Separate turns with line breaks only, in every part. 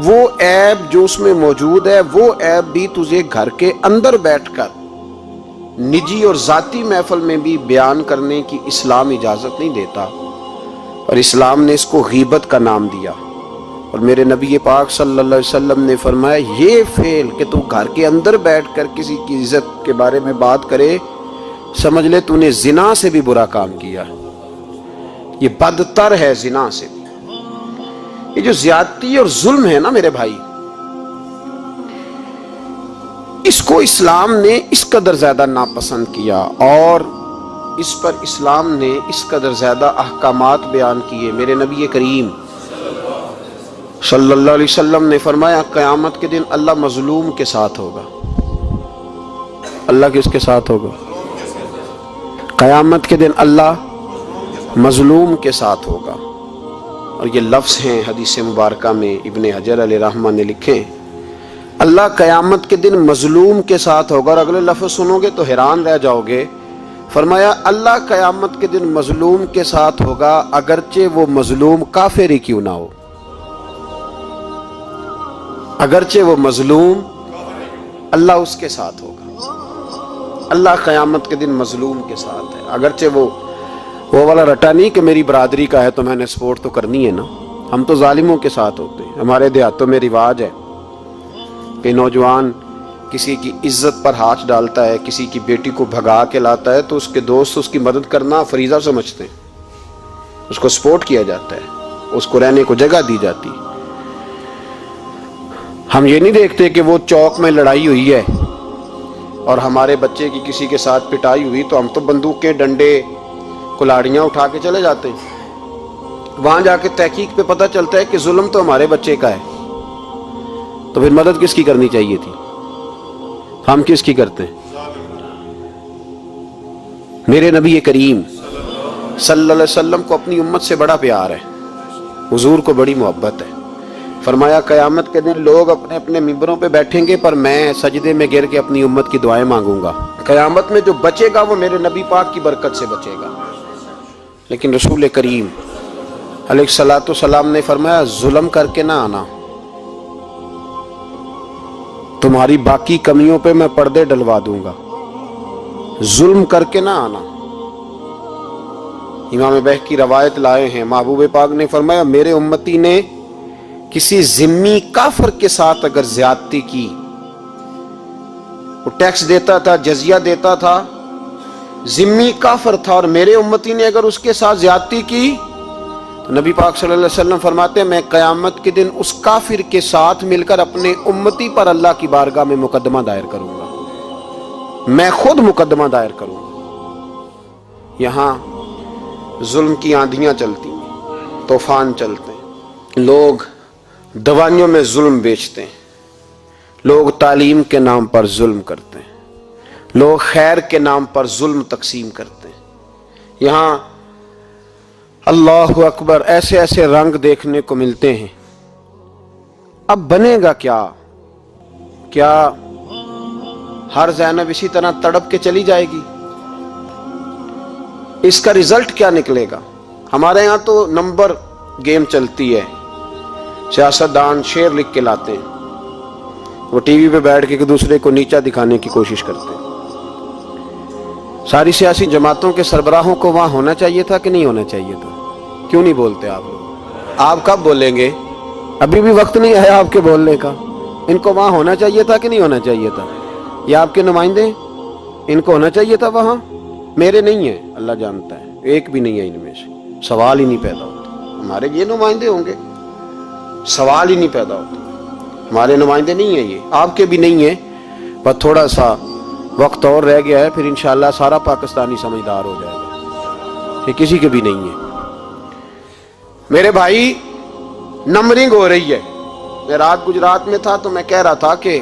وہ عیب جو اس میں موجود ہے وہ عیب بھی تجھے گھر کے اندر بیٹھ کر نجی اور ذاتی محفل میں بھی بیان کرنے کی اسلام اجازت نہیں دیتا، اور اسلام نے اس کو غیبت کا نام دیا۔ اور میرے نبی پاک صلی اللہ علیہ وسلم نے فرمایا یہ فعل کہ تو گھر کے اندر بیٹھ کر کسی کی عزت کے بارے میں بات کرے، سمجھ لے تو نے زنا سے بھی برا کام کیا، یہ بدتر ہے زنا سے بھی۔ یہ جو زیادتی اور ظلم ہے نا میرے بھائی، اس کو اسلام نے اس قدر زیادہ ناپسند کیا، اور اس پر اسلام نے اس قدر زیادہ احکامات بیان کیے۔ میرے نبی کریم صلی اللہ علیہ وسلم نے فرمایا قیامت کے دن اللہ مظلوم کے ساتھ ہوگا۔ اللہ کس کے ساتھ ہوگا؟ قیامت کے دن اللہ مظلوم کے ساتھ ہوگا۔ اور یہ لفظ ہیں حدیث مبارکہ میں ابن حجر علیہ رحمہ نے لکھے، اللہ قیامت کے دن مظلوم کے ساتھ ہوگا۔ اور اگلے لفظ سنو گے تو حیران رہ جاؤ گے، فرمایا اللہ قیامت کے دن مظلوم کے ساتھ ہوگا اگرچہ وہ مظلوم کافر ہی کیوں نہ ہو، اگرچہ وہ مظلوم اللہ اس کے ساتھ ہوگا۔ اللہ قیامت کے دن مظلوم کے ساتھ ہے، اگرچہ وہ والا رٹا نہیں کہ میری برادری کا ہے تو میں نے سپورٹ تو کرنی ہے نا۔ ہم تو ظالموں کے ساتھ ہوتے ہیں۔ ہمارے دیہاتوں میں رواج ہے کہ نوجوان کسی کی عزت پر ہاتھ ڈالتا ہے، کسی کی بیٹی کو بھگا کے لاتا ہے تو اس کے دوست اس کی مدد کرنا فریضہ سمجھتے ہیں، اس کو سپورٹ کیا جاتا ہے، اس کو رہنے کو جگہ دی جاتی۔ ہم یہ نہیں دیکھتے کہ وہ چوک میں لڑائی ہوئی ہے اور ہمارے بچے کی کسی کے ساتھ پٹائی ہوئی تو ہم تو بندوقیں، ڈنڈے، کلاڑیاں اٹھا کے چلے جاتے ہیں۔ وہاں جا کے تحقیق پہ پتہ چلتا ہے کہ ظلم تو ہمارے بچے کا ہے، تو پھر مدد کس کی کرنی چاہیے تھی؟ ہم کس کی کرتے ہیں؟ میرے نبی کریم صلی اللہ علیہ وسلم کو اپنی امت سے بڑا پیار ہے، حضور کو بڑی محبت ہے۔ فرمایا قیامت کے دن لوگ اپنے اپنے ممبروں پہ بیٹھیں گے پر میں سجدے میں گر کے اپنی امت کی دعائیں مانگوں گا۔ قیامت میں جو بچے گا وہ میرے نبی پاک کی برکت سے بچے گا۔ لیکن رسول کریم علیہ الصلوۃ والسلام نے فرمایا ظلم کر کے نہ آنا، تمہاری باقی کمیوں پہ میں پردے ڈلوا دوں گا، ظلم کر کے نہ آنا۔ امام بہقی روایت لائے ہیں، محبوب پاک نے فرمایا میرے امتی نے کسی ذمی کافر کے ساتھ اگر زیادتی کی، وہ ٹیکس دیتا تھا، جزیہ دیتا تھا، ذمی کافر تھا، اور میرے امتی نے اگر اس کے ساتھ زیادتی کی تو نبی پاک صلی اللہ علیہ وسلم فرماتے ہیں میں قیامت کے دن اس کافر کے ساتھ مل کر اپنے امتی پر اللہ کی بارگاہ میں مقدمہ دائر کروں گا، میں خود مقدمہ دائر کروں گا۔ یہاں ظلم کی آندھیاں چلتی ہیں، طوفان چلتے ہیں، لوگ دوائیوں میں ظلم بیچتے ہیں، لوگ تعلیم کے نام پر ظلم کرتے ہیں، لوگ خیر کے نام پر ظلم تقسیم کرتے ہیں۔ یہاں اللہ اکبر ایسے ایسے رنگ دیکھنے کو ملتے ہیں۔ اب بنے گا کیا؟ کیا ہر زینب اسی طرح تڑپ کے چلی جائے گی؟ اس کا رزلٹ کیا نکلے گا؟ ہمارے یہاں تو نمبر گیم چلتی ہے، سیاستدان شعر لکھ کے لاتے ہیں، وہ ٹی وی پہ بیٹھ کے ایک دوسرے کو نیچا دکھانے کی کوشش کرتے ہیں۔ ساری سیاسی جماعتوں کے سربراہوں کو وہاں ہونا چاہیے تھا کہ نہیں ہونا چاہیے تھا؟ کیوں نہیں بولتے آپ لوگ؟ آپ کب بولیں گے؟ ابھی بھی وقت نہیں آیا آپ کے بولنے کا۔ ان کو وہاں ہونا چاہیے تھا کہ نہیں ہونا چاہیے تھا؟ یہ آپ کے نمائندے، ان کو ہونا چاہیے تھا وہاں؟ میرے نہیں ہیں، اللہ جانتا ہے، ایک بھی نہیں ہے ان میں سے، سوال ہی نہیں پیدا ہوتا۔ ہمارے یہ نمائندے ہوں گے؟ سوال ہی نہیں پیدا ہوتا، ہمارے نمائندے نہیں ہیں، یہ آپ کے بھی نہیں ہیں۔ پر تھوڑا سا وقت اور رہ گیا ہے، پھر انشاءاللہ سارا پاکستانی سمجھدار ہو جائے گا، یہ کسی کے بھی نہیں ہے۔ میرے بھائی نمبرنگ ہو رہی ہے۔ میں رات گجرات میں تھا تو میں کہہ رہا تھا کہ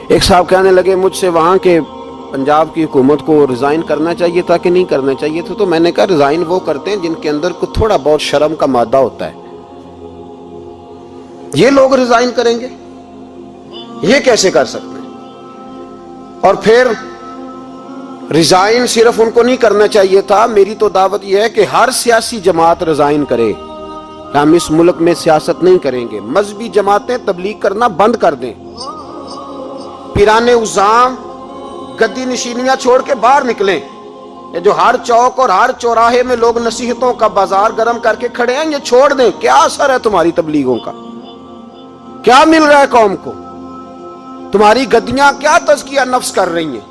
ایک صاحب کہنے لگے مجھ سے وہاں کے پنجاب کی حکومت کو ریزائن کرنا چاہیے تھا کہ نہیں کرنا چاہیے تھا، تو میں نے کہا ریزائن وہ کرتے ہیں جن کے اندر کو تھوڑا بہت شرم کا مادہ ہوتا ہے۔ یہ لوگ ریزائن کریں گے؟ یہ کیسے کر سکتے ہیں؟ اور پھر ریزائن صرف ان کو نہیں کرنا چاہیے تھا، میری تو دعوت یہ ہے کہ ہر سیاسی جماعت ریزائن کرے، کہ ہم اس ملک میں سیاست نہیں کریں گے، مذہبی جماعتیں تبلیغ کرنا بند کر دیں، پیرانے عظام گدی نشینیاں چھوڑ کے باہر نکلیں، یہ جو ہر چوک اور ہر چوراہے میں لوگ نصیحتوں کا بازار گرم کر کے کھڑے ہیں، یہ چھوڑ دیں۔ کیا اثر ہے تمہاری تبلیغوں کا؟ کیا مل رہا ہے قوم کو؟ تمہاری گدیاں کیا تزکیہ نفس کر رہی ہیں؟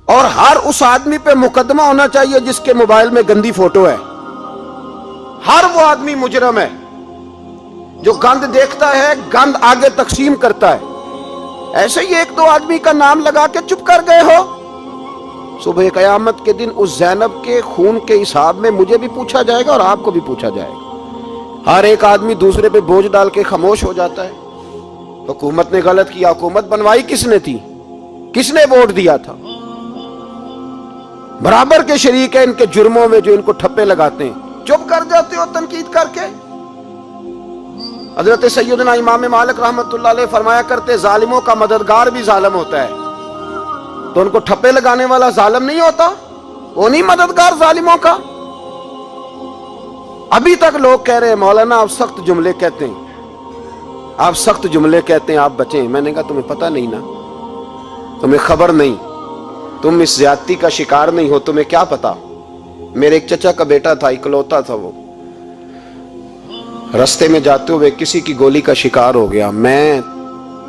اور ہر اس آدمی پہ مقدمہ ہونا چاہیے جس کے موبائل میں گندی فوٹو ہے۔ ہر وہ آدمی مجرم ہے جو گند دیکھتا ہے، گند آگے تقسیم کرتا ہے۔ ایسے ہی ایک دو آدمی کا نام لگا کے چپ کر گئے ہو، صبح قیامت کے دن اس زینب کے خون کے حساب میں مجھے بھی پوچھا جائے گا اور آپ کو بھی پوچھا جائے گا۔ ہر ایک آدمی دوسرے پہ بوجھ ڈال کے خاموش ہو جاتا ہے۔ حکومت نے غلط کیا، حکومت بنوائی کس نے تھی؟ کس نے ووٹ دیا تھا؟ برابر کے شریک ہیں ان کے جرموں میں جو ان کو ٹھپے لگاتے ہیں، چپ کر جاتے ہو تنقید کر کے۔ حضرت سیدنا امام مالک رحمت اللہ علیہ فرمایا کرتے، ظالموں کا مددگار بھی ظالم ہوتا ہے، تو ان کو ٹھپے لگانے والا ظالم نہیں ہوتا؟ وہ نہیں مددگار ظالموں کا؟ ابھی تک لوگ کہہ رہے ہیں مولانا آپ سخت جملے کہتے ہیں، آپ سخت جملے کہتے ہیں، آپ بچیں۔ میں نے کہا تمہیں پتہ نہیں نا، تمہیں خبر نہیں، تم اس زیادتی کا شکار نہیں ہو، تمہیں کیا پتا۔ میرے ایک چچا کا بیٹا تھا، اکلوتا تھا، وہ رستے میں جاتے ہوئے کسی کی گولی کا شکار ہو گیا۔ میں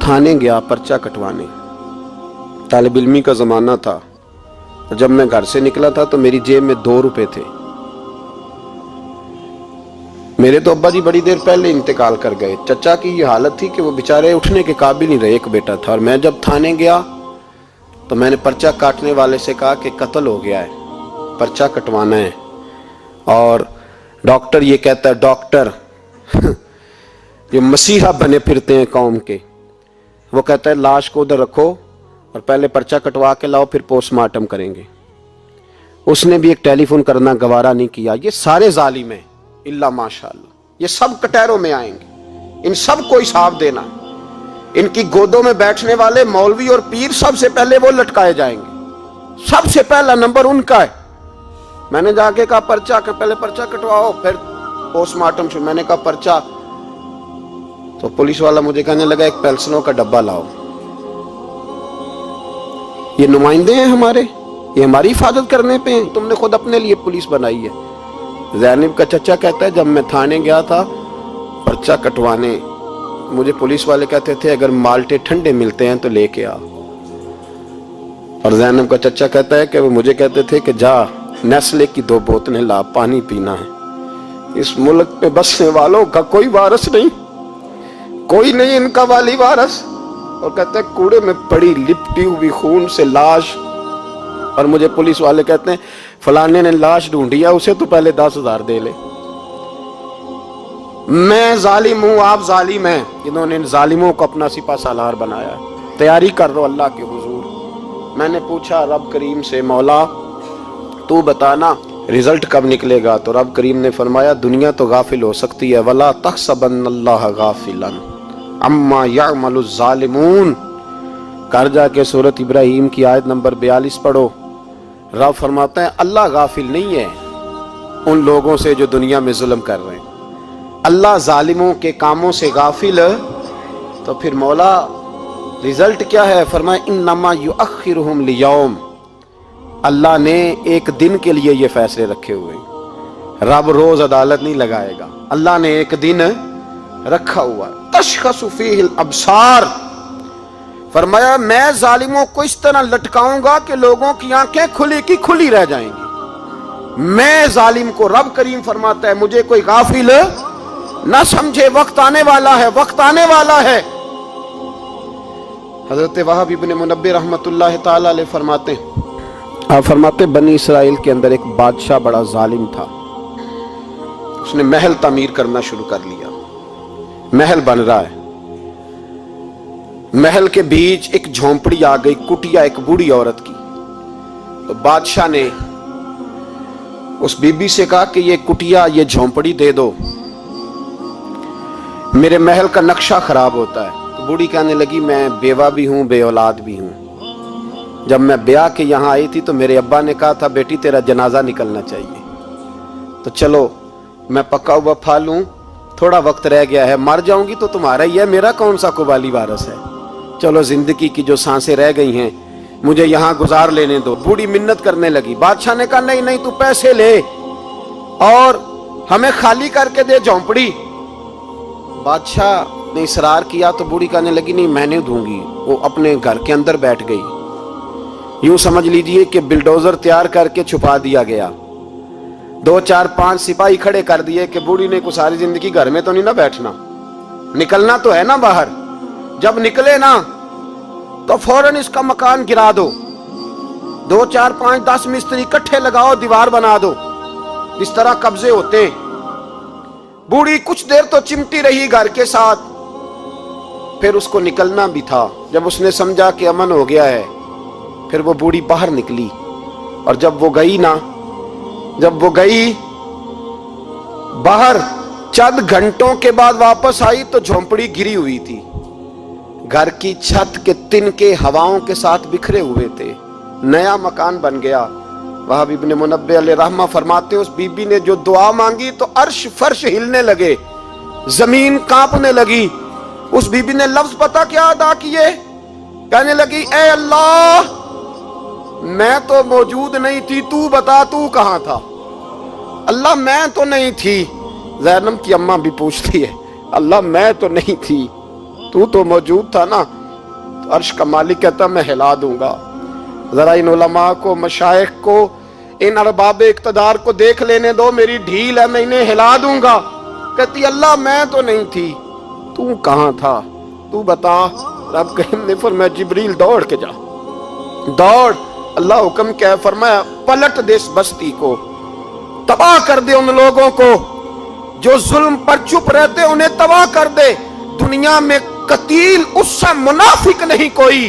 تھانے گیا پرچہ کٹوانے، طالب علمی کا زمانہ تھا، جب میں گھر سے نکلا تھا تو میری جیب میں 2 روپے تھے۔ میرے تو ابا جی بڑی دیر پہلے انتقال کر گئے۔ چچا کی یہ حالت تھی کہ وہ بیچارے اٹھنے کے قابل نہیں رہے، ایک بیٹا تھا۔ اور میں جب تھانے گیا تو میں نے پرچہ کاٹنے والے سے کہا کہ قتل ہو گیا ہے، پرچہ کٹوانا ہے۔ اور ڈاکٹر یہ کہتا ہے، ڈاکٹر جو مسیحا بنے پھرتے ہیں قوم کے، وہ کہتا ہے لاش کو ادھر رکھو اور پہلے پرچہ کٹوا کے لاؤ، پھر پوسٹ مارٹم کریں گے۔ اس نے بھی ایک ٹیلی فون کرنا گوارا نہیں کیا۔ یہ سارے ظالم ہیں الا ماشاءاللہ، یہ سب کٹہروں میں آئیں گے، ان سب کو حساب دینا۔ ان کی گودوں میں بیٹھنے والے مولوی اور پیر سب سے پہلے وہ لٹکائے جائیں گے، سب سے پہلا نمبر ان کا ہے۔ میں نے جا کے کہا پرچہ پہلے پرچہ کٹواؤ پھر پوسٹ مارٹم شروع۔ میں نے کہا پرچہ، تو پولیس والا مجھے کہنے لگا ایک پیلسنوں کا ڈبہ لاؤ۔ یہ نمائندے ہیں ہمارے، یہ ہماری حفاظت کرنے پہ ہیں، تم نے خود اپنے لیے پولیس بنائی ہے۔ زینب کا چچا کہتا ہے جب میں تھانے گیا تھا پرچہ کٹوانے، مجھے پولیس والے کہتے تھے اگر مالٹے ٹھنڈے ملتے ہیں تو لے کے آ۔ اور زینب کا چچا کہتا ہے کہ وہ مجھے کہتے تھے کہ جا نیسلے کی 2 بوتلیں لا، پانی پینا ہے۔ اس ملک پہ بسنے والوں کا کوئی وارث نہیں، کوئی نہیں ان کا والی وارث۔ اور کہتے ہیں کوڑے میں پڑی لپٹی ہوئی خون سے لاش، اور مجھے پولیس والے کہتے ہیں فلانے نے لاش ڈھونڈی ہے، اسے تو پہلے 10,000 دے لے۔ میں ظالم ہوں، آپ ظالم ہیں، جنہوں نے ان ظالموں کو اپنا سپہ سالار بنایا ہے۔ تیاری کر رہو اللہ کے حضور۔ میں نے پوچھا رب کریم سے، مولا تو بتانا رزلٹ کب نکلے گا؟ تو رب کریم نے فرمایا دنیا تو غافل ہو سکتی ہے، وَلَا تَحْسَبَنَّ اللَّهَ غَافِلًا عَمَّا يَعْمَلُ الظَّالِمُونَ۔ کر جا کے سورۃ ابراہیم کی آیت نمبر 42 پڑھو۔ رب فرماتا ہے اللہ غافل نہیں ہے ان لوگوں سے جو دنیا میں ظلم کر رہے ہیں، اللہ ظالموں کے کاموں سے غافل۔ تو پھر مولا رزلٹ کیا ہے؟ فرمایا انما یؤخرہم لیوم، اللہ نے ایک دن کے لیے یہ فیصلے رکھے ہوئے ہیں۔ رب روز عدالت نہیں لگائے گا، اللہ نے ایک دن رکھا ہوا۔ تشخص فیہ الابصار، فرمایا میں ظالموں کو اس طرح لٹکاؤں گا کہ لوگوں کی آنکھیں کھلی کی کھلی رہ جائیں گی۔ میں ظالم کو، رب کریم فرماتا ہے مجھے کوئی غافل نہ سمجھے، وقت آنے والا ہے، وقت آنے والا ہے۔ حضرت وہب ابن منبہ رحمت اللہ تعالی علیہ فرماتے ہیں، آپ فرماتے بنی اسرائیل کے اندر ایک بادشاہ بڑا ظالم تھا، اس نے محل تعمیر کرنا شروع کر لیا۔ محل بن رہا ہے، محل کے بیچ ایک جھونپڑی آ گئی، کٹیا ایک بوڑھی عورت کی۔ تو بادشاہ نے اس بی بی سے کہا کہ یہ کٹیا، یہ جھونپڑی دے دو، میرے محل کا نقشہ خراب ہوتا ہے۔ تو بوڑھی کہنے لگی میں بیوہ بھی ہوں، بے اولاد بھی ہوں، جب میں بیاہ کے یہاں آئی تھی تو میرے ابا نے کہا تھا بیٹی تیرا جنازہ نکلنا چاہیے، تو چلو मैं पका हुआ फल हूं, थोड़ा वक्त रह गया है, मर जाऊंगी तो तुम्हारा ही है, मेरा कौन सा कुबाली वारस है। चलो जिंदगी की जो सांसें रह गई हैं मुझे यहां गुजार लेने दो। बूढ़ी मिन्नत करने लगी। बादशाह ने कहा नहीं नहीं, तू पैसे ले और हमें खाली करके दे झोंपड़ी। बादशाह ने इसरार किया तो बूढ़ी कहने लगी नहीं मैं नहीं दूंगी। वो अपने घर के अंदर बैठ गई। यूं समझ लीजिए कि बिल्डोजर तैयार करके छुपा दिया गया। 2 4 5 सिपाही खड़े कर दिए कि बूढ़ी ने को सारी जिंदगी घर में तो नहीं ना बैठना, निकलना तो है ना बाहर। जब निकले ना तो फौरन इसका मकान गिरा दो, 2 4 5 10 मिस्त्री इकट्ठे लगाओ, दीवार बना दो, इस तरह कब्जे होते। बूढ़ी कुछ देर तो चिमटी रही घर के साथ, फिर उसको निकलना भी था। जब उसने समझा कि अमन हो गया है, फिर वो बूढ़ी बाहर निकली। और जब वो गई बाहर, चंद घंटों के बाद वापस आई तो झोंपड़ी गिरी हुई थी। घर की छत के तिनके हवाओं के साथ बिखरे हुए थे। नया मकान बन गया। वहाब इब्ने मुनब्बे अलैहि रहमा फरमाते उस बीबी ने जो दुआ मांगी तो अर्श फर्श हिलने लगे, जमीन कांपने लगी। उस बीबी ने लफ्ज पता क्या अदा किए? कहने लगी ए अल्लाह, मैं तो मौजूद नहीं थी, तू बता तू कहां था। अल्लाह मैं तो नहीं थी। ज़ैनब की अम्मा भी पूछती है अल्लाह मैं तो नहीं थी, तू तो मौजूद था ना। तो अर्श का मालिक कहता मैं हिला दूंगा। जरा इन उलमा को, मशाइख को, इन अरबाब इक़्तिदार को देख लेने दो, मेरी ढील है, मैं इन्हें हिला दूंगा। कहती अल्लाह मैं तो नहीं थी, तू कहां था, तू बता। रब करीम ने फरमाया जिब्रील दौड़ के जा, दौड़। अल्लाह हुक्म क्या फरमाया, पलट दे इस बस्ती को, तबाह कर दे उन लोगों को जो जुल्म पर चुप रहते, उन्हें तबाह कर दे। दुनिया में कतील उससे मुनाफिक नहीं कोई,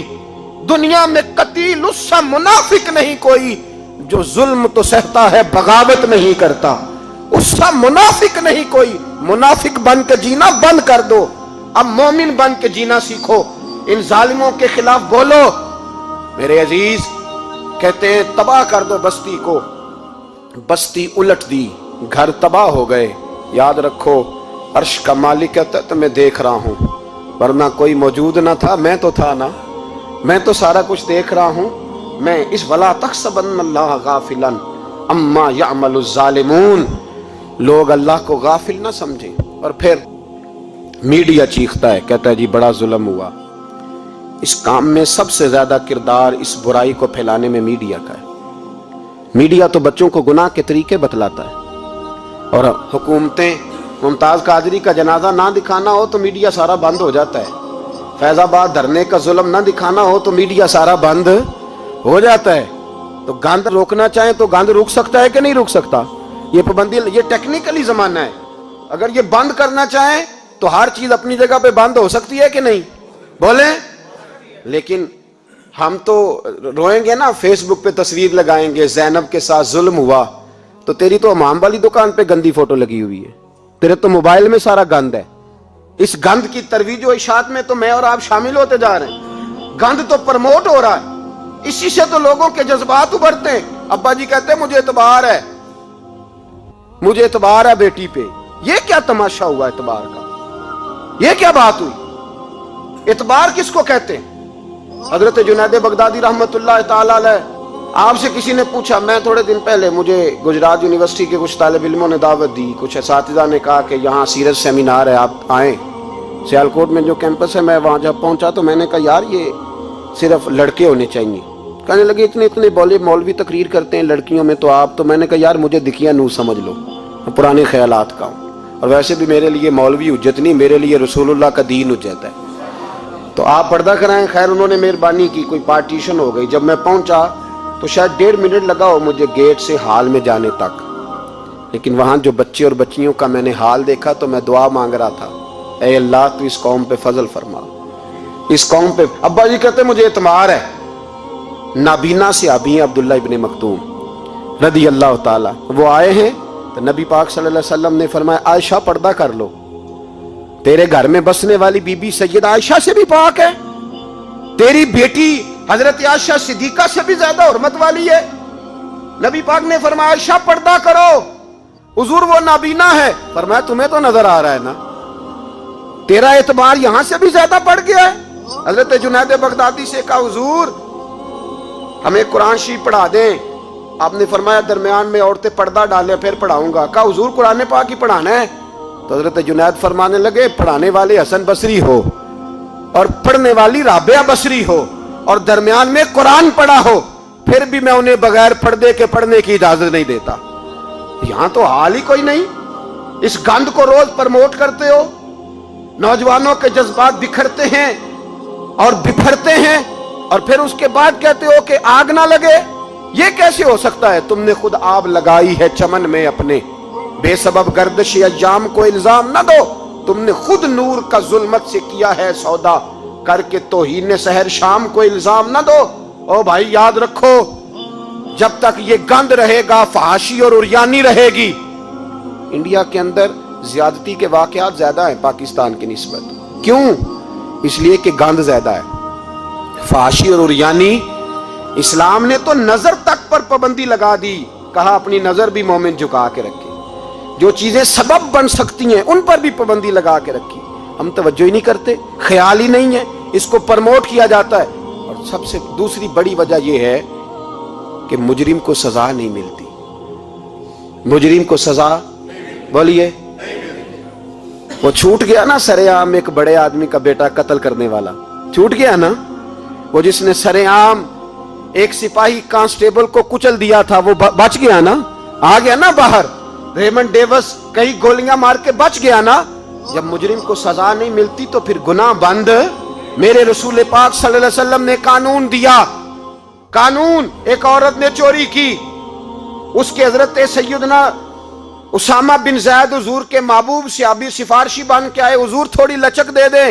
दुनिया में कतील उससे मुनाफिक नहीं कोई जो जुल्म तो सहता है बगावत नहीं करता। उससे मुनाफिक नहीं कोई। मुनाफिक बन के जीना बंद कर दो, अब मोमिन बन के जीना सीखो। इन जालिमों के खिलाफ बोलो। मेरे अजीज कहते हैं तबाह कर दो बस्ती को। बस्ती उलट दी, घर तबाह हो गए। याद रखो अर्श का मालिक कहता तो मैं देख रहा हूं, वरना कोई मौजूद ना था, मैं तो था ना, मैं तो सारा कुछ देख रहा हूं। मैं इस वला तहसबन्नल्लाह गाफिलन अम्मा यअमलुज़ ज़ालिमून, लोग अल्लाह को गाफिल ना समझें। और फिर मीडिया चीखता है, कहता है जी बड़ा जुल्म हुआ। इस काम में सबसे ज्यादा किरदार इस बुराई को फैलाने में मीडिया का है। मीडिया तो बच्चों को गुनाह के तरीके बतलाता है। और हुकूमतें, मुमताज कादरी का जनाजा ना दिखाना हो तो मीडिया सारा बंद हो जाता है। फैजाबाद धरने का जुल्म ना दिखाना हो तो मीडिया सारा बंद हो जाता है। तो गंद रोकना चाहे तो गंद रुक सकता है कि नहीं रुक सकता? ये पाबंदी, ये टेक्निकली जमाना है। अगर ये बंद करना चाहे तो हर चीज अपनी जगह पे बंद हो सकती है कि नहीं? बोले। लेकिन हम तो रोएंगे ना, फेसबुक पे तस्वीर लगाएंगे ज़ैनब के साथ जुल्म हुआ, तो तेरी तो हमाम वाली दुकान पे गंदी फोटो लगी हुई है, तेरे तो मोबाइल में सारा गंद है। इस गंद की तरवीज और इशात में तो मैं और आप शामिल होते जा रहे हैं। गंद तो प्रमोट हो रहा है, इसी से तो लोगों के जज्बात उभरते हैं। अब्बा जी कहते हैं मुझे एतबार है, मुझे एतबार है बेटी पे। ये क्या तमाशा हुआ एतबार का? ये क्या बात हुई? एतबार किसको कहते हैं? हजरत जुनैद बगदादी रहमतुल्लाह ताला अलैह, आपसे किसी ने पूछा, मैं थोड़े दिन पहले, मुझे गुजरात यूनिवर्सिटी के कुछ तालिब इल्मों ने दावत दी, कुछ असातिज़ा ने कहा कि यहाँ सीरत सेमिनार है, आप आएँ। सियालकोट में जो कैंपस है, मैं वहाँ जब पहुँचा तो मैंने कहा यार ये सिर्फ लड़के होने चाहिए। कहने लगे इतने इतने बोले मौलवी तकरीर करते हैं लड़कियों में, तो आप। तो मैंने कहा यार मुझे दिखिया नूर समझ लो, पुराने ख्यालात का हूँ, और वैसे भी मेरे लिए मौलवी हुज्जत नहीं, मेरे लिए रसूलुल्लाह का दीन हुज्जत है, तो आप पर्दा कराएं। खैर उन्होंने मेहरबानी की, कोई पार्टीशन हो गई। जब मैं पहुंचा तो शायद 1.5 मिनट लगा हो मुझे गेट से हाल में जाने तक, लेकिन वहां जो बच्चे और बच्चियों का मैंने हाल देखा तो मैं दुआ मांग रहा था, ऐ अल्लाह तू इस कौम पे फजल फरमा, इस कौम पे। अब्बा जी कहते मुझे इतमार है। नाबीना से अभी अब्दुल्ला इब्ने मखतूम रदी अल्लाह ताला, वो आए हैं तो नबी पाक सल्लल्लाहु अलैहि वसल्लम ने फरमाया आयशा पर्दा कर लो, तेरे घर में बसने वाली बीबी सैयदा आयशा से भी पाक है, तेरी बेटी हजरत आयशा सिद्दीका से भी ज्यादा हुर्मत वाली है। नबी पाक ने फरमाया आयशा पर्दा करो, हुजूर वो नाबीना है। फरमाया तुम्हें तो नजर आ रहा है ना, तेरा एतबार यहां से भी ज्यादा बढ़ गया है। हजरत जुनैद बगदादी से कहा हुजूर हमें कुरान शरीफ पढ़ा दें। आपने फरमाया दरमियान में औरतें पर्दा डाले फिर पढ़ाऊंगा। कहा हुजूर कुरान पाक ही पढ़ाना है। तो हजरत जुनैद फरमाने लगे पढ़ाने वाले हसन बसरी हो और पढ़ने वाली राबिया बसरी हो और दरमियान में कुरान पढ़ा हो, फिर भी मैं उन्हें बगैर पर्दे के पढ़ने की इजाजत नहीं देता। यहां तो हाल ही कोई नहीं। इस गंद को रोज प्रमोट करते हो, नौजवानों के जज्बात बिखरते हैं और बिफरते हैं और फिर उसके बाद कहते हो कि आग ना लगे। ये कैसे हो सकता है? तुमने खुद आग लगाई है चमन में अपने, बेसबब गर्दिश अय्याम को इल्जाम न दो। तुमने खुद नूर का जुल्मत से किया है सौदा, करके तौहीन सहर शाम को इल्जाम न दो। ओ भाई याद रखो, जब तक ये गंद रहेगा फहाशी और उरियानी रहेगी। इंडिया के अंदर ज्यादती के वाकयात ज्यादा हैं पाकिस्तान की निस्बत। क्यों? इसलिए कि गंद ज्यादा है, फहाशी और उरियानी। इस्लाम ने तो नजर तक पर पाबंदी लगा दी, कहा अपनी नजर भी मोमिन झुका के रखे। जो चीजें सबब बन सकती हैं उन पर भी पाबंदी लगा के रखी। हम तवज्जो ही नहीं करते, ख्याल ही नहीं है, इसको प्रमोट किया जाता है। और सबसे दूसरी बड़ी वजह यह है कि मुजरिम को सजा नहीं मिलती। मुजरिम को सजा, बोलिए, वो छूट गया ना सरेआम, एक बड़े आदमी का बेटा कत्ल करने वाला छूट गया ना, वो जिसने सरेआम एक सिपाही कांस्टेबल को कुचल दिया था, वो बच गया ना, आ गया ना बाहर। रेमंड डेविस कई गोलियां मार के बच गया ना। जब मुजरिम को सजा नहीं मिलती तो फिर गुनाह बंद। मेरे रसूल पाक सल्लल्लाहु अलैहि वसल्लम ने कानून दिया। कानून, एक औरत ने चोरी की, उसके हजरत सैयदना उसामा बिन ज़ैद हुजूर के महबूब सहाबी सिफारशी बन के आए, हुजूर थोड़ी लचक दे दे।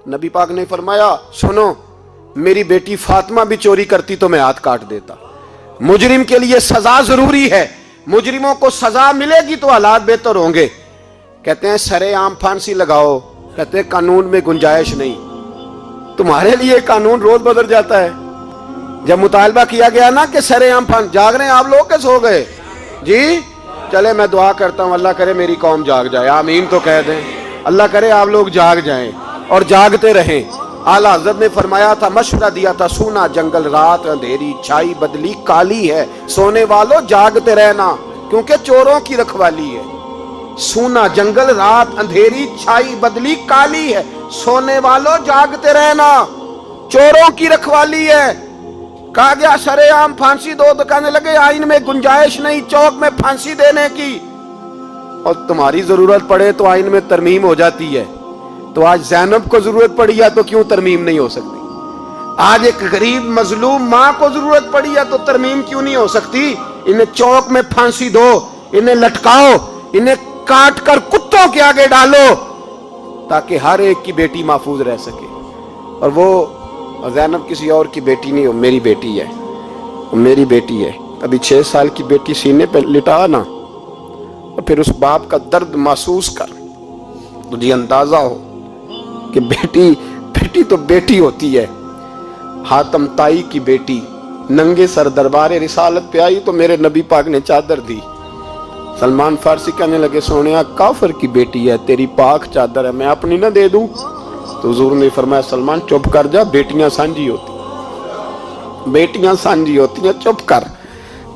नबी पाक ने फरमाया सुनो, मेरी बेटी फातिमा भी चोरी करती तो मैं हाथ काट देता। मुजरिम के लिए सजा जरूरी है, मुजरिमों को सजा मिलेगी तो हालात बेहतर होंगे। कहते हैं सरेआम फांसी लगाओ, कहते हैं कानून में गुंजाइश नहीं। तुम्हारे लिए कानून रोज बदल जाता है। जब मुतालबा किया गया ना कि सरेआम फांसी, जाग रहे हैं आप लोग, कैसे हो गए जी? चले मैं दुआ करता हूं, अल्लाह करे मेरी कौम जाग जाए, आमीन तो कह दें। अल्लाह करे आप लोग जाग जाएं और जागते रहें। आला हज़रत ने फरमाया था, मशवरा दिया था, सूना जंगल रात अंधेरी छाई बदली काली है, सोने वालों जागते रहना क्योंकि चोरों की रखवाली है। सूना जंगल रात अंधेरी छाई बदली काली है, सोने वालों जागते रहना, चोरों की रखवाली है। कहा गया सरेआम फांसी दो, तो कहने लगे आइन में गुंजाइश नहीं चौक में फांसी देने की। और तुम्हारी जरूरत पड़े तो आइन में तरमीम हो जाती है। तो आज ज़ैनब को जरूरत पड़ी है तो क्यों तरमीम नहीं हो सकती? आज एक गरीब मजलूम माँ को जरूरत पड़ी है तो तरमीम क्यों नहीं हो सकती? इन्हें चौक में फांसी दो, इन्हें लटकाओ, इन्हें काट कर कुत्तों के आगे डालो ताकि हर एक की बेटी महफूज रह सके। और वो ज़ैनब किसी और की बेटी नहीं हो, मेरी बेटी है, मेरी बेटी है। अभी 6 साल की बेटी सीने पे लिटा ना और फिर उस बाप का दर्द महसूस कर, तुझे अंदाजा हो कि बेटी तो बेटी होती है। हातम ताई की बेटी नंगे सर दरबार रिसालत पे आई तो मेरे नबी पाक ने चादर दी। सलमान फारसी कहने लगे सोनिया काफिर की बेटी है, तेरी पाक चादर है, मैं अपनी ना दे दूं? तो हुजूर ने फरमाया सलमान चुप कर जा, बेटियां सांझी होती, बेटियां सांझी होती हैं, चुप कर।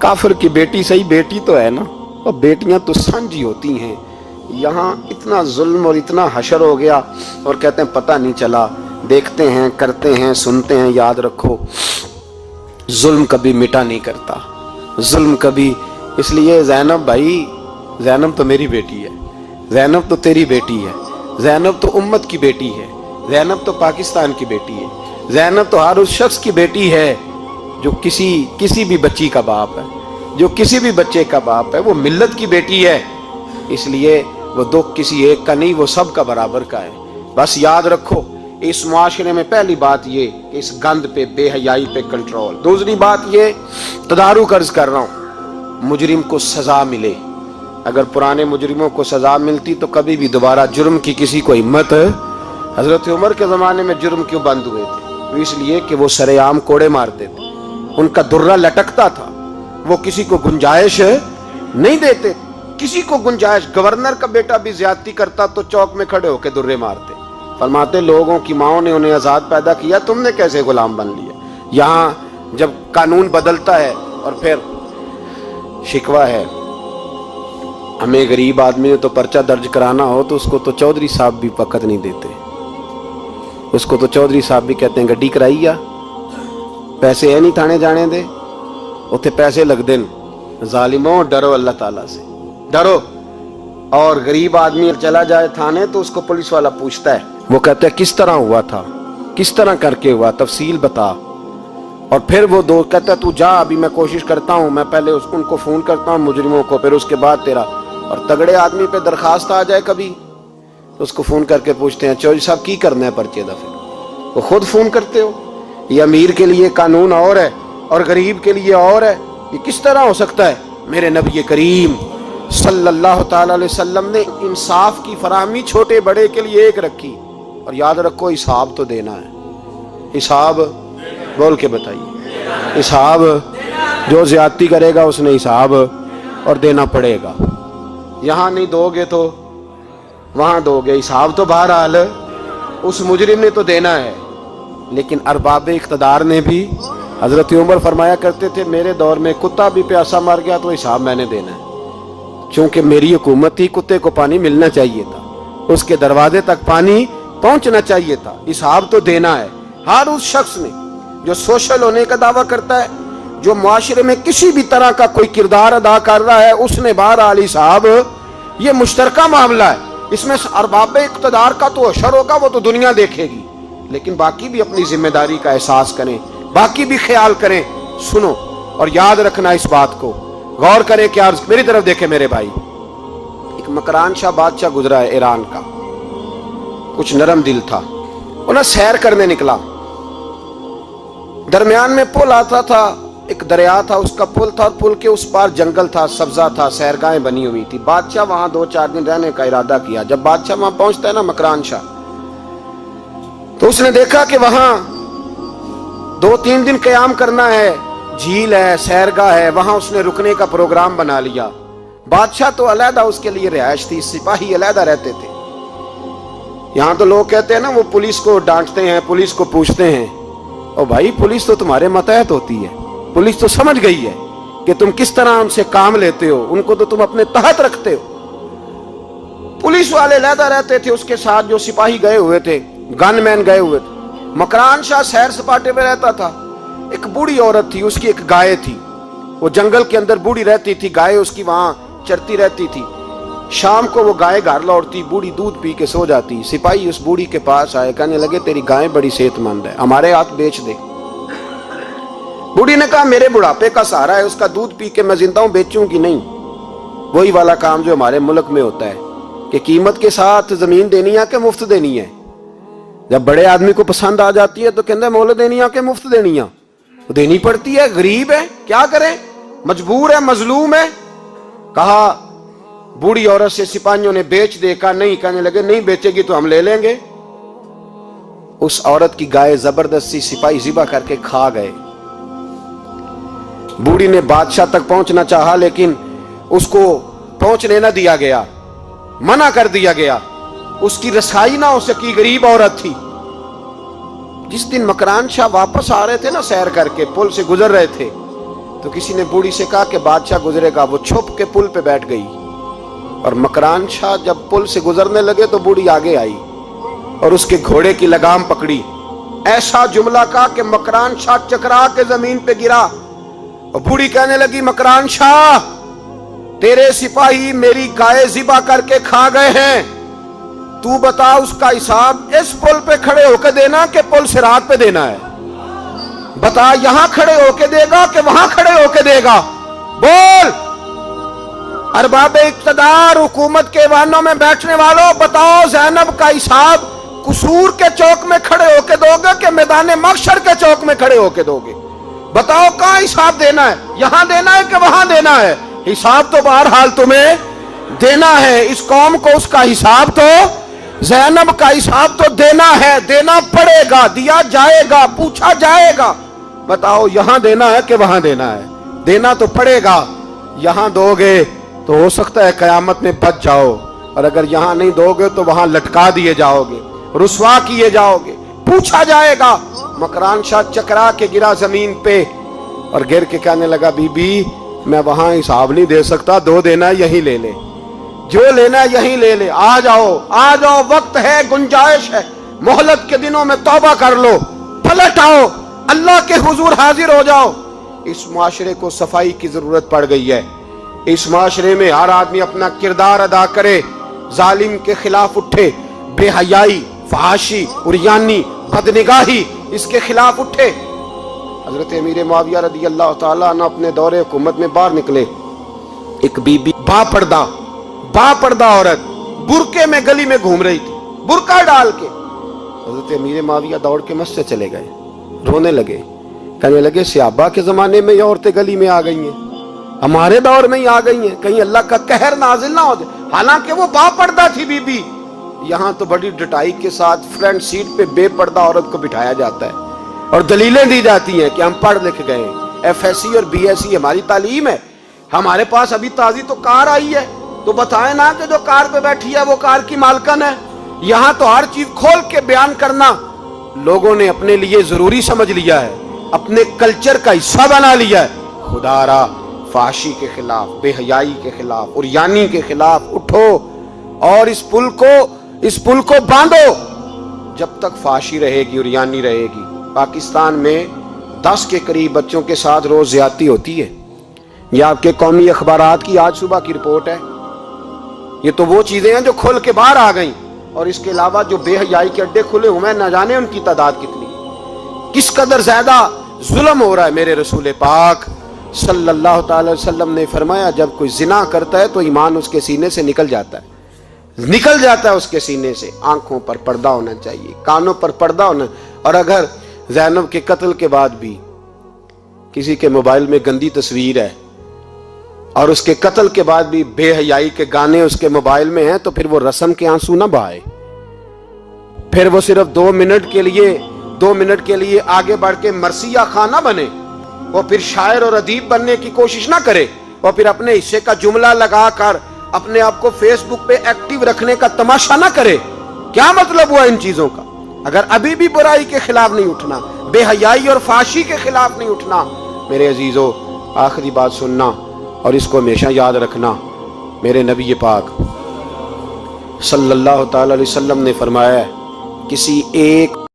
काफिर की बेटी सही बेटी तो है ना, और बेटियां तो सांझी होती हैं। यहाँ इतना जुल्म और इतना हशर हो गया और कहते हैं पता नहीं चला। देखते हैं, करते हैं, सुनते हैं। याद रखो जुल्म कभी मिटा नहीं करता, जुल्म कभी। इसलिए ज़ैनब भाई, ज़ैनब तो मेरी बेटी है, ज़ैनब तो तेरी बेटी है, ज़ैनब तो उम्मत की बेटी है, ज़ैनब तो पाकिस्तान की बेटी है, ज़ैनब तो हर उस शख्स की बेटी है जो किसी भी बच्ची का बाप है, जो किसी भी बच्चे का बाप है। वो मिल्लत की बेटी है, इसलिए वो दुख किसी एक का नहीं, वो सब का बराबर का है। बस याद रखो इस मुआशरे में पहली बात ये कि इस गंद पे, बेहयाई पे कंट्रोल। दूसरी बात ये, तदारुक अर्ज कर रहा हूं, मुजरिम को सजा मिले। अगर पुराने मुजरिमों को सजा मिलती तो कभी भी दोबारा जुर्म की किसी को हिम्मत। हजरत उमर के जमाने में जुर्म क्यों बंद हुए थे? तो इसलिए कि वो सरेआम कोड़े मारते थे, उनका दुर्रा लटकता था, वो किसी को गुंजाइश नहीं देते। किसी को गुंजाइश, गवर्नर का बेटा भी ज्यादती करता तो चौक में खड़े होकर दुर्रे मारते। फरमाते लोगों की माओं ने उन्हें आजाद पैदा किया, तुमने कैसे गुलाम बन लिया। यहां जब कानून बदलता है और फिर शिकवा है, हमें गरीब आदमी ने तो पर्चा दर्ज कराना हो तो उसको तो चौधरी साहब भी वक़्त नहीं देते, उसको तो चौधरी साहब भी कहते हैं गड्डी कराई आ, पैसे है नहीं थाने जाने दे, उत्थे पैसे लगते हैं। जालिमों डरो, अल्लाह ताला से डरो। और गरीब आदमी चला जाए थाने तो उसको पुलिस वाला पूछता है, वो कहता है किस तरह हुआ था, किस तरह करके हुआ, तफसील बता। और फिर वो दो कहता है तू जा, अभी मैं कोशिश करता हूँ, मैं पहले उनको फोन करता हूँ मुजरिमों को, फिर उसके बाद तेरा। और तगड़े आदमी पे दरखास्त आ जाए कभी तो उसको फोन करके पूछते हैं चौधरी साहब की करना है पर्चे दा, फिर वो खुद फोन करते हो। ये अमीर के लिए कानून और है और गरीब के लिए और है, ये किस तरह हो सकता है। मेरे नबी करीम सल्लल्लाहु ताला अलैहि वसल्लम ने इंसाफ की फराहमी छोटे बड़े के लिए एक रखी। और याद रखो हिसाब तो देना है, हिसाब बोल के बताइए, हिसाब जो ज्यादती करेगा उसने हिसाब और देना पड़ेगा। यहां नहीं दोगे तो वहां दोगे, हिसाब तो बहरहाल उस मुजरिम ने तो देना है। लेकिन अरबाब इख्तदार ने भी, हजरत उमर फरमाया करते थे मेरे दौर में कुत्ता भी प्यासा मर गया तो हिसाब मैंने देना है, क्योंकि मेरी हुकूमत थी, कुत्ते को पानी मिलना चाहिए था, उसके दरवाजे तक पानी पहुंचना चाहिए था, हिसाब तो देना है। हर उस शख्स ने जो सोशल होने का दावा करता है, जो मुआशरे में किसी भी तरह का कोई किरदार अदा कर रहा है, उसने बहरहाल हिसाब, ये मुश्तरका मामला है, इसमें अरबाब इक़्तिदार का तो अशर होगा, वो तो दुनिया देखेगी, लेकिन बाकी भी अपनी जिम्मेदारी का एहसास करें, बाकी भी ख्याल करें। सुनो और याद रखना इस बात को, गौर करें कि आज मेरी तरफ देखे मेरे भाई। एक मकरान शाह बादशाह गुजरा है ईरान का, कुछ नरम दिल था, वो ना सैर करने निकला, दरमियान में पुल आता था, एक दरिया था, उसका पुल था, और पुल के उस पार जंगल था, सब्जा था, सैरगाहें बनी हुई थी। बादशाह वहां 2-4 दिन रहने का इरादा किया। जब बादशाह वहां पहुंचता है ना मकरान शाह, तो उसने देखा कि वहां 2-3 दिन क़याम करना है, झील है, सैरगाह है, वहां उसने रुकने का प्रोग्राम बना लिया। बादशाह तो अलहदा उसके लिए रिहाइश थी, सिपाही अलहदा रहते थे। यहां तो लोग कहते हैं ना वो पुलिस को डांटते हैं, पुलिस को पूछते हैं, और भाई पुलिस तो तुम्हारे मतहत होती है, पुलिस तो समझ गई है कि तुम किस तरह उनसे काम लेते हो, उनको तो तुम अपने तहत रखते हो। पुलिस वाले अलहदा रहते थे, उसके साथ जो सिपाही गए हुए थे, गनमैन गए हुए थे। मकरान शाह सैर सपाटे में रहता था। एक बूढ़ी औरत थी, उसकी एक गाय थी, वो जंगल के अंदर बूढ़ी रहती थी, गाय उसकी वहां चरती रहती थी। शाम को वो गाय घर लौटती, बूढ़ी दूध पी के सो जाती। सिपाही उस बूढ़ी के पास आए, कहने लगे तेरी गाय बड़ी सेहतमंद है, हमारे हाथ बेच दे। बूढ़ी ने कहा मेरे बुढ़ापे का सहारा है, उसका दूध पी के मैं जिंदा हूं, बेचूंगी नहीं। वही वाला काम जो हमारे मुल्क में होता है कि कीमत के साथ जमीन देनी है कि मुफ्त देनी है। जब बड़े आदमी को पसंद आ जाती है तो कहते मोल देनी है कि मुफ्त देनी है, तो देनी पड़ती है, गरीब है, क्या करें, मजबूर है, मजलूम है। कहा बूढ़ी औरत से सिपाहियों ने बेच दे, कहा नहीं, कहने लगे नहीं बेचेगी तो हम ले लेंगे। उस औरत की गाय जबरदस्ती सिपाही ज़िबा करके खा गए। बूढ़ी ने बादशाह तक पहुंचना चाहा, लेकिन उसको पहुंचने न दिया गया, मना कर दिया गया, उसकी रसाई ना हो सकी, गरीब औरत थी। जिस दिन मकरान शाह वापस आ रहे थे ना, सैर करके पुल से गुजर रहे थे, तो किसी ने बूढ़ी से कहा कि बादशाह गुजरेगा। वो छुप के पुल पे बैठ गई, और मकरान शाह जब पुल से गुजरने लगे तो बूढ़ी आगे आई और उसके घोड़े की लगाम पकड़ी। ऐसा जुमला कहा कि मकरान शाह चकरा के जमीन पे गिरा, और बूढ़ी कहने लगी मकरान शाह तेरे सिपाही मेरी गाय ज़िबा करके खा गए हैं, तू बता उसका हिसाब इस पुल पे खड़े होकर देना कि पुल सिरात पे देना है, बता यहां खड़े होकर देगा कि वहां खड़े होकर देगा, बोल। अरबाब इक़्तिदार, हुकूमत के वाहनों में बैठने वालों, बताओ ज़ैनब का हिसाब कसूर के चौक में खड़े होकर दोगे कि मैदान महशर के चौक में खड़े होकर दोगे? बताओ कहां हिसाब देना है, यहां देना है कि वहां देना है? हिसाब तो बहरहाल तुम्हें देना है, इस कौम को उसका हिसाब तो, ज़ैनब का हिसाब तो देना है, देना पड़ेगा, दिया जाएगा, पूछा जाएगा। बताओ यहां देना है कि वहां देना है? देना तो पड़ेगा। यहां दोगे تو ہو سکتا ہے قیامت میں بچ جاؤ، اور اگر یہاں نہیں دو گے تو وہاں لٹکا دیے جاؤ گے، رسوا کیے جاؤ گے، پوچھا جائے گا۔ مکران شاہ چکرا کے گرا زمین پہ اور گر کے کہنے لگا بی بی میں وہاں حساب نہیں دے سکتا، دو دینا یہیں لے لے، جو لینا یہیں لے لے، آ جاؤ آ جاؤ، وقت ہے، گنجائش ہے، مہلت کے دنوں میں توبہ کر لو، پلٹ آؤ، اللہ کے حضور حاضر ہو جاؤ۔ اس معاشرے کو صفائی کی ضرورت پڑ گئی ہے۔ اس معاشرے میں ہر آدمی اپنا کردار ادا کرے، ظالم کے خلاف اٹھے، بے حیائی، فحاشی، عریانی، بدنگاہی، اس کے خلاف اٹھے۔ حضرت امیر معاویہ رضی اللہ تعالیٰ عنہ اپنے دور حکومت میں باہر نکلے، ایک بی بی با پردہ عورت برقعے میں گلی میں گھوم رہی تھی، برقع ڈال کے۔ حضرت امیر معاویہ دوڑ کے مسجد چلے گئے، رونے لگے، کہنے لگے صحابہ کے زمانے میں یہ عورتیں گلی میں آ گئی ہیں، ہمارے دور میں ہی آ گئی ہیں، کہیں اللہ کا قہر نازل نہ ہو جائے۔ حالانکہ وہ با پردہ تھی بی بی، یہاں تو بڑی ڈٹائی کے ساتھ فرنٹ سیٹ پہ بے پردہ عورت کو بٹھایا جاتا ہے اور دلیلیں دی جاتی ہیں کہ ہم پڑھ لکھ گئے ہیں، ایف ایس سی اور بی ایس سی ہماری تعلیم ہے۔ ہمارے پاس ابھی تازی تو کار آئی ہے، تو بتائیں نا کہ جو کار پہ بیٹھی ہے وہ کار کی مالکن ہے۔ یہاں تو ہر چیز کھول کے بیان کرنا لوگوں نے اپنے لیے ضروری سمجھ لیا ہے، اپنے کلچر کا حصہ بنا لیا ہے۔ خدا را فحاشی کے خلاف، بے حیائی کے خلاف، عریانی کے خلاف اٹھو اور اس پل کو باندھو۔ جب تک فحاشی رہے گی، عریانی رہے گی۔ پاکستان میں 10 کے قریب بچوں کے ساتھ روز زیادتی ہوتی ہے، یہ آپ کے قومی اخبارات کی آج صبح کی رپورٹ ہے۔ یہ تو وہ چیزیں ہیں جو کھل کے باہر آ گئیں، اور اس کے علاوہ جو بے حیائی کے اڈے کھلے ہوئے ہیں، نہ جانے ان کی تعداد کتنی، کس قدر زیادہ ظلم ہو رہا ہے۔ میرے رسول پاک صلی اللہ تعالی وسلم نے فرمایا جب کوئی زنا کرتا ہے تو ایمان اس کے سینے سے نکل جاتا ہے اس کے سینے سے۔ آنکھوں پر پردہ ہونا چاہیے، کانوں پر پردہ ہونا، اور اگر زینب کے قتل کے بعد بھی کسی کے موبائل میں گندی تصویر ہے اور اس کے قتل کے بعد بھی بے حیائی کے گانے اس کے موبائل میں ہیں، تو پھر وہ رسم کے آنسو نہ بہائے، پھر وہ صرف 2 منٹ کے لیے آگے بڑھ کے مرثیہ خان نہ بنے، وہ پھر شاعر اور ادیب بننے کی کوشش نہ کرے، وہ پھر اپنے حصے کا جملہ لگا کر اپنے آپ کو فیس بک پہ ایکٹیو رکھنے کا تماشا نہ کرے۔ کیا مطلب ہوا ان چیزوں کا؟ اگر ابھی بھی برائی کے خلاف نہیں اٹھنا، بے حیائی اور فحاشی کے خلاف نہیں اٹھنا، میرے عزیزو آخری بات سننا اور اس کو ہمیشہ یاد رکھنا۔ میرے نبی پاک صلی اللہ تعالی علیہ وسلم نے فرمایا ہے، کسی ایک